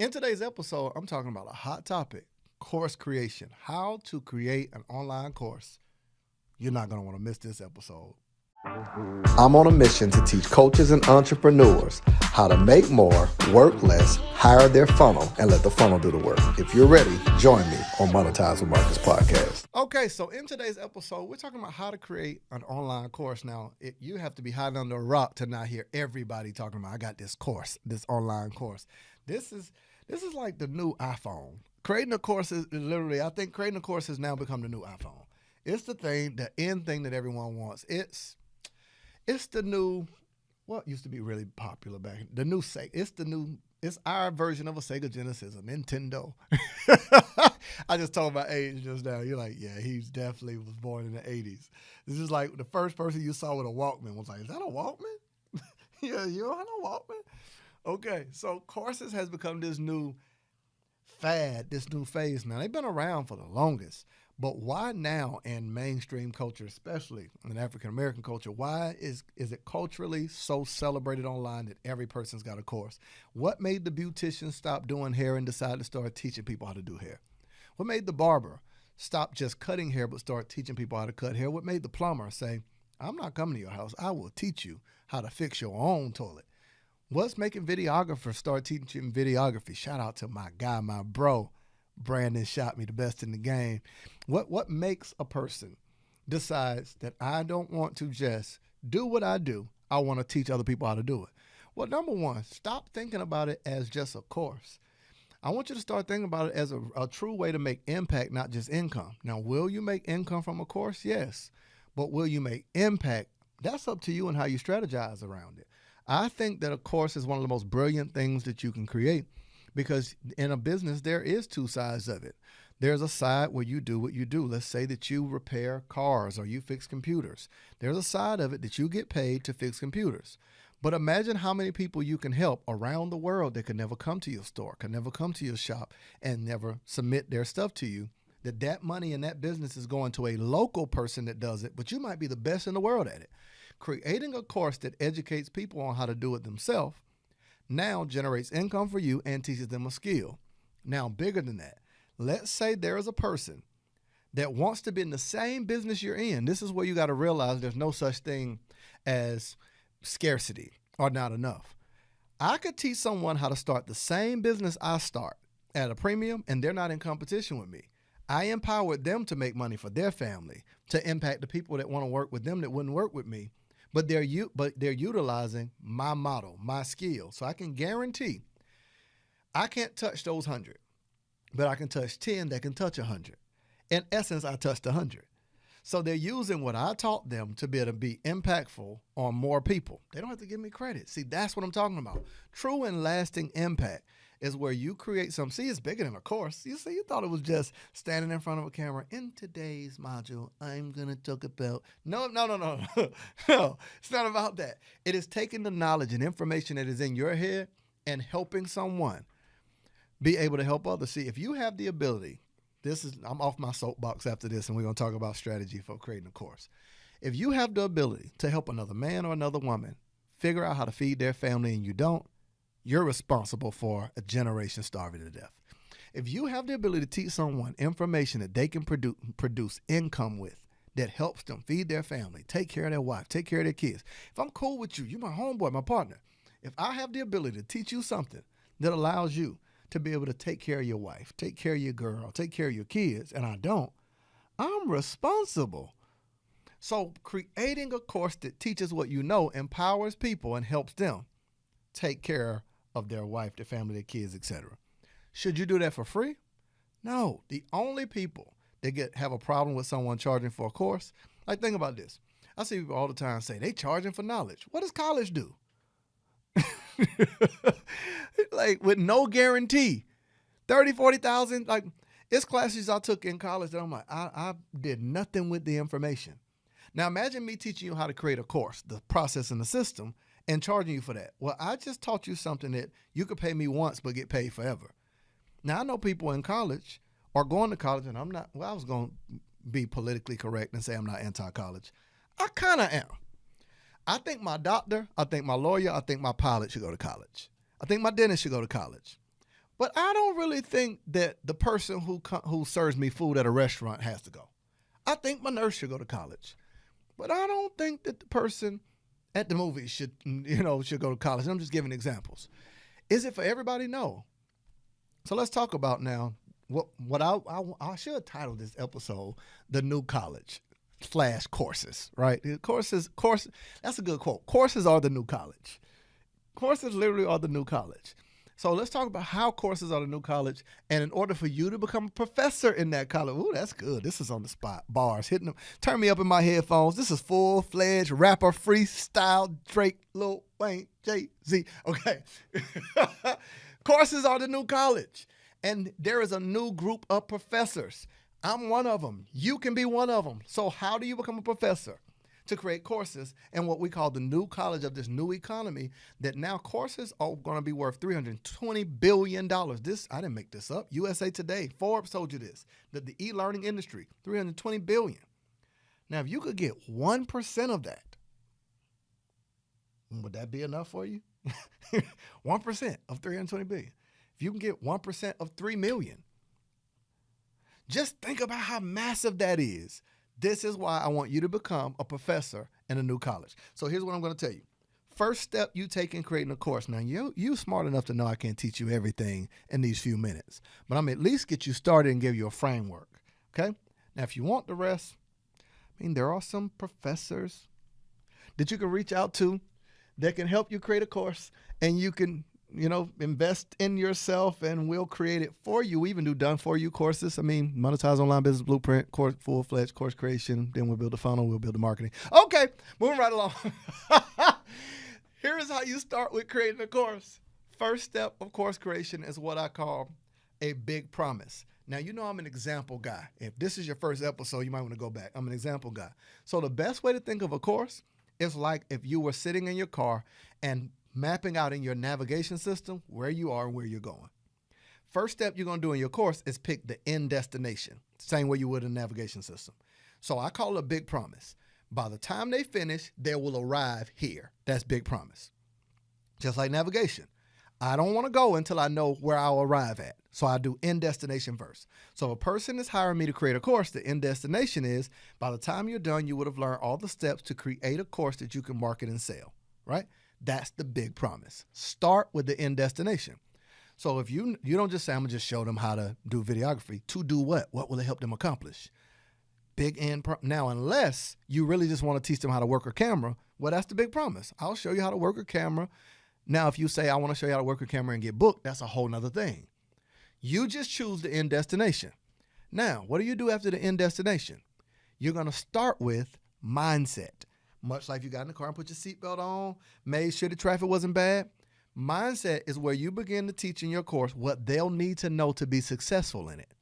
In today's episode, I'm talking about a hot topic, course creation. How to create an online course. You're not going to want to miss this episode. I'm on a mission to teach coaches and entrepreneurs how to make more, work less, hire their funnel, and let the funnel do the work. If you're ready, join me on Monetize with Marcus podcast. Okay, so in today's episode, we're talking about how to create an online course. Now, you have to be hiding under a rock to not hear everybody talking about, I got this course, this online course. This is like the new iPhone. Creating a course is literally, I think creating a course has now become the new iPhone. It's the end thing that everyone wants. It's the new, what used to be really popular back, the new Sega. It's our version of a Sega Genesis, a Nintendo. I just told my age just now. You're like, yeah, he definitely was born in the 80s. This is like the first person you saw with a Walkman was like, is that a Walkman? Yeah, you don't have no Walkman? Okay, so courses has become this new fad, this new phase now. They've been around for the longest. But why now in mainstream culture, especially in African American culture, why is it culturally so celebrated online that every person's got a course? What made the beautician stop doing hair and decide to start teaching people how to do hair? What made the barber stop just cutting hair but start teaching people how to cut hair? What made the plumber say, I'm not coming to your house, I will teach you how to fix your own toilet? What's making videographers start teaching videography? Shout out to my guy, my bro, Brandon shot me, the best in the game. What makes a person decides that I don't want to just do what I do, I want to teach other people how to do it? Well, number one, stop thinking about it as just a course. I want you to start thinking about it as a true way to make impact, not just income. Now, will you make income from a course? Yes. But will you make impact? That's up to you and how you strategize around it. I think that a course is one of the most brilliant things that you can create. Because in a business, there is two sides of it. There's a side where you do what you do. Let's say that you repair cars or you fix computers. There's a side of it that you get paid to fix computers. But imagine how many people you can help around the world that could never come to your store, could never come to your shop, and never submit their stuff to you. That money in that business is going to a local person that does it, but you might be the best in the world at it. Creating a course that educates people on how to do it themselves now generates income for you and teaches them a skill. Now, bigger than that, let's say there is a person that wants to be in the same business you're in. This is where you got to realize there's no such thing as scarcity or not enough. I could teach someone how to start the same business I start at a premium, and they're not in competition with me. I empowered them to make money for their family, to impact the people that want to work with them that wouldn't work with me. But they're utilizing my model, my skill. So I can guarantee I can't touch those 100, but I can touch 10 that can touch 100. In essence, I touched 100. So they're using what I taught them to be able to be impactful on more people. They don't have to give me credit. See, that's what I'm talking about. True and lasting impact is where you create something. See, it's bigger than a course. You see, you thought it was just standing in front of a camera. In today's module, I'm going to talk about... No. No, it's not about that. It is taking the knowledge and information that is in your head and helping someone be able to help others. See, if you have the ability, I'm off my soapbox after this, and we're going to talk about strategy for creating a course. If you have the ability to help another man or another woman figure out how to feed their family and you don't, you're responsible for a generation starving to death. If you have the ability to teach someone information that they can produce income with, that helps them feed their family, take care of their wife, take care of their kids. If I'm cool with you, you're my homeboy, my partner. If I have the ability to teach you something that allows you to be able to take care of your wife, take care of your girl, take care of your kids, and I don't, I'm responsible. So creating a course that teaches what you know empowers people and helps them take care of their wife, their family, their kids, etc. Should you do that for free? No. The only people that have a problem with someone charging for a course, like think about this. I see people all the time say they charging for knowledge. What does college do? Like with no guarantee. 30, 40,000, like it's classes I took in college that I'm like, I did nothing with the information. Now imagine me teaching you how to create a course, the process and the system, and charging you for that. Well, I just taught you something that you could pay me once but get paid forever. Now, I know people in college or going to college, and I was going to be politically correct and say I'm not anti-college. I kind of am. I think my doctor, I think my lawyer, I think my pilot should go to college. I think my dentist should go to college. But I don't really think that the person who serves me food at a restaurant has to go. I think my nurse should go to college. But I don't think that the person at the movies should go to college. I'm just giving examples. Is it for everybody? No. So let's talk about now what I should title this episode, The New College / Courses, right? Course, that's a good quote. Courses are the new college. Courses literally are the new college. So let's talk about how courses are the new college. And in order for you to become a professor in that college, ooh, that's good. This is on the spot. Bars, hitting them. Turn me up in my headphones. This is full-fledged rapper, freestyle, Drake, Lil Wayne, Jay-Z. Okay. Courses are the new college. And there is a new group of professors. I'm one of them. You can be one of them. So how do you become a professor? To create courses in what we call the new college of this new economy, that now courses are going to be worth $320 billion. This, I didn't make this up. USA Today, Forbes told you this, that the e-learning industry, $320 billion. Now, if you could get 1% of that, would that be enough for you? 1% of $320 billion. If you can get 1% of 3 million, just think about how massive that is. This is why I want you to become a professor in a new college. So here's what I'm going to tell you. First step you take in creating a course. Now, you smart enough to know I can't teach you everything in these few minutes, but I'm at least get you started and give you a framework, okay? Now, if you want the rest, there are some professors that you can reach out to that can help you create a course, and you can invest in yourself, and we'll create it for you. We even do done-for-you courses. Monetize Online Business Blueprint, course, full-fledged course creation. Then we'll build the funnel. We'll build the marketing. Okay, moving right along. Here's how you start with creating a course. First step of course creation is what I call a big promise. Now, I'm an example guy. If this is your first episode, you might want to go back. I'm an example guy. So the best way to think of a course is like if you were sitting in your car and mapping out in your navigation system where you are and where you're going. First step you're going to do in your course is pick the end destination, same way you would in a navigation system. So I call it a big promise. By the time they finish, they will arrive here. That's big promise. Just like navigation. I don't want to go until I know where I'll arrive at. So I do end destination first. So if a person is hiring me to create a course, the end destination is by the time you're done, you would have learned all the steps to create a course that you can market and sell, right? That's the big promise. Start with the end destination. So if you don't just say, I'm going to just show them how to do videography. To do what? What will it help them accomplish? Big end. Now, unless you really just want to teach them how to work a camera, well, that's the big promise. I'll show you how to work a camera. Now, if you say, I want to show you how to work a camera and get booked, that's a whole nother thing. You just choose the end destination. Now, what do you do after the end destination? You're going to start with mindset. Much like you got in the car and put your seatbelt on, made sure the traffic wasn't bad. Mindset is where you begin to teach in your course what they'll need to know to be successful in it.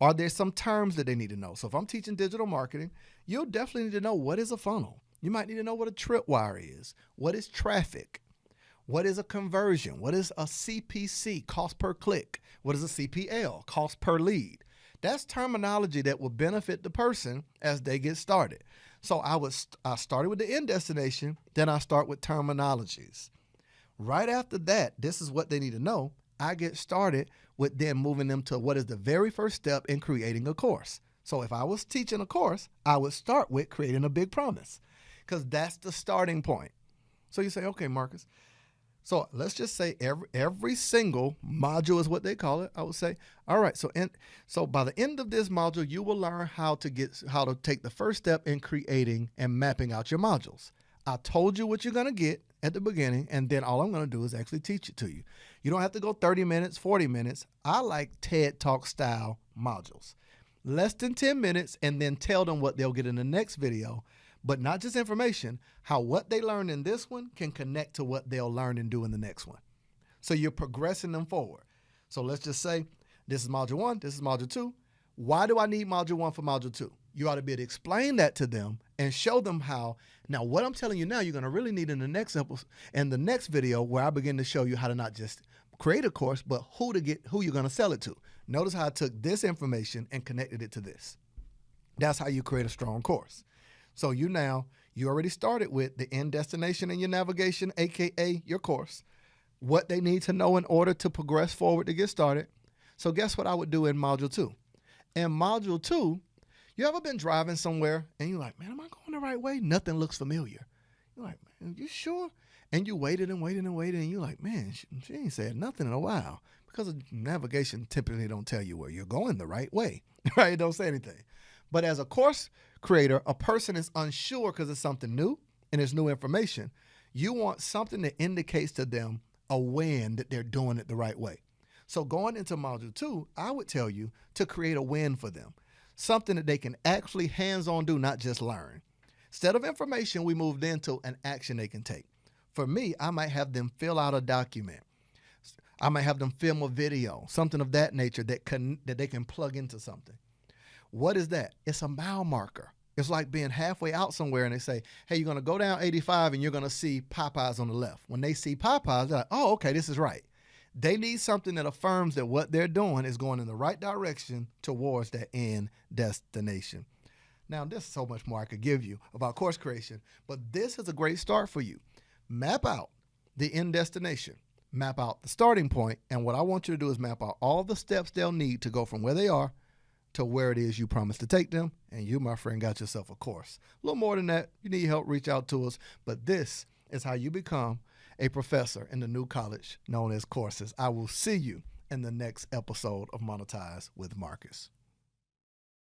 Are there some terms that they need to know? So if I'm teaching digital marketing, you'll definitely need to know what is a funnel. You might need to know what a tripwire is. What is traffic? What is a conversion? What is a CPC, cost per click? What is a CPL, cost per lead? That's terminology that will benefit the person as they get started. So I started with the end destination, then I start with terminologies. Right after that, this is what they need to know. I get started with then moving them to what is the very first step in creating a course. So if I was teaching a course, I would start with creating a big promise because that's the starting point. So you say, okay, Marcus. So let's just say every single module is what they call it. I would say, all right. So by the end of this module, you will learn how to take the first step in creating and mapping out your modules. I told you what you're going to get at the beginning, and then all I'm going to do is actually teach it to you. You don't have to go 30 minutes, 40 minutes. I like TED Talk style modules. Less than 10 minutes, and then tell them what they'll get in the next video. But not just information, how what they learned in this one can connect to what they'll learn and do in the next one. So you're progressing them forward. So let's just say this is module 1, this is module 2. Why do I need module 1 for module 2? You ought to be able to explain that to them and show them how. Now, what I'm telling you now, you're going to really need in the next episode and the next video where I begin to show you how to not just create a course, but who you're going to sell it to. Notice how I took this information and connected it to this. That's how you create a strong course. So you already started with the end destination in your navigation, AKA your course. what they need to know in order to progress forward to get started. So guess what I would do in Module 2? In Module 2, you ever been driving somewhere and you're like, man, am I going the right way? Nothing looks familiar. You're like, man, you sure? And you waited and waited and waited, and you're like, man, she ain't said nothing in a while. Because navigation typically don't tell you where you're going the right way, right? It don't say anything. But as a course creator, a person is unsure because it's something new and it's new information. You want something that indicates to them a win that they're doing it the right way. So going into Module 2, I would tell you to create a win for them, something that they can actually hands-on do, not just learn. Instead of information, we moved into an action they can take. For me, I might have them fill out a document. I might have them film a video, something of that nature that they can plug into something. What is that? It's a mile marker. It's like being halfway out somewhere and they say, hey, you're going to go down 85 and you're going to see Popeyes on the left. When they see Popeyes, they're like, oh, okay, this is right. They need something that affirms that what they're doing is going in the right direction towards that end destination. Now, there's so much more I could give you about course creation, but this is a great start for you. Map out the end destination, map out the starting point, and what I want you to do is map out all the steps they'll need to go from where they are to where it is you promised to take them, and you, my friend, got yourself a course. A little more than that, you need help, reach out to us, but this is how you become a professor in the new college known as Courses. I will see you in the next episode of Monetize with Marcus.